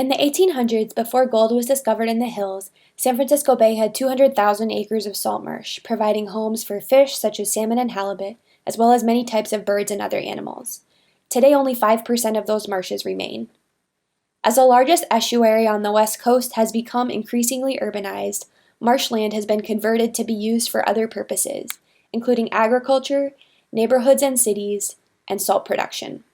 In the 1800s, before gold was discovered in the hills, San Francisco Bay had 200,000 acres of salt marsh, providing homes for fish such as salmon and halibut, as well as many types of birds and other animals. Today, only 5% of those marshes remain. As the largest estuary on the West Coast has become increasingly urbanized, marshland has been converted to be used for other purposes, including agriculture, neighborhoods and cities, and salt production.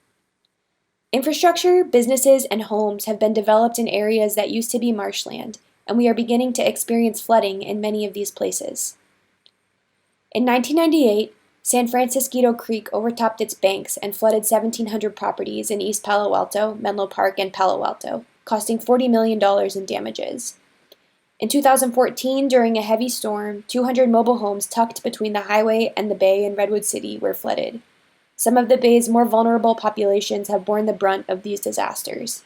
Infrastructure, businesses, and homes have been developed in areas that used to be marshland, and we are beginning to experience flooding in many of these places. In 1998, San Francisco Creek overtopped its banks and flooded 1,700 properties in East Palo Alto, Menlo Park, and Palo Alto, costing $40 million in damages. In 2014, during a heavy storm, 200 mobile homes tucked between the highway and the bay in Redwood City were flooded. Some of the bay's more vulnerable populations have borne the brunt of these disasters.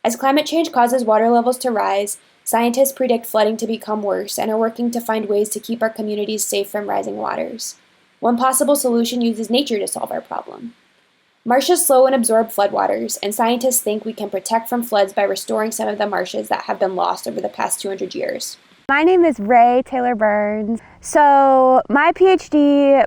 As climate change causes water levels to rise, scientists predict flooding to become worse and are working to find ways to keep our communities safe from rising waters. One possible solution uses nature to solve our problem. Marshes slow and absorb floodwaters, and scientists think we can protect from floods by restoring some of the marshes that have been lost over the past 200 years. My name is Rae Taylor Burns. So my PhD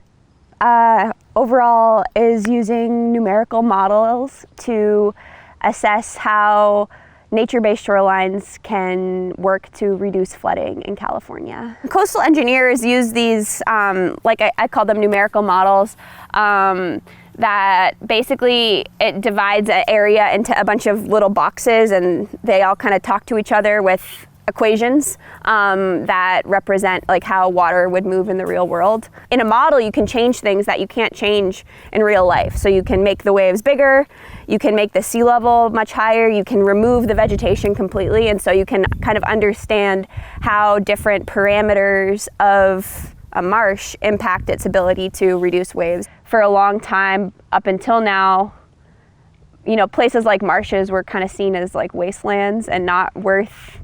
overall is using numerical models to assess how nature-based shorelines can work to reduce flooding in California. Coastal engineers use these, I call them numerical models, that basically it divides an area into a bunch of little boxes, and they all kind of talk to each other with equations that represent like how water would move in the real world. In a model, you can change things that you can't change in real life. So you can make the waves bigger, you can make the sea level much higher, you can remove the vegetation completely, and so you can kind of understand how different parameters of a marsh impact its ability to reduce waves. For a long time, up until now, you know, places like marshes were kind of seen as like wastelands and not worth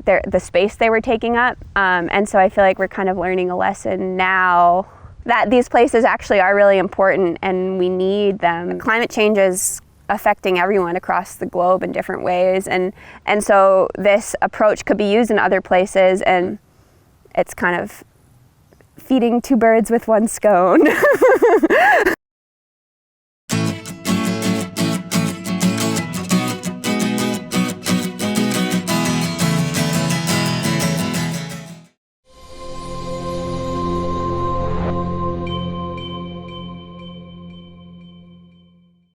the space they were taking up. And so I feel like we're kind of learning a lesson now that these places actually are really important and we need them. Climate change is affecting everyone across the globe in different ways. And so this approach could be used in other places, and it's kind of feeding two birds with one scone.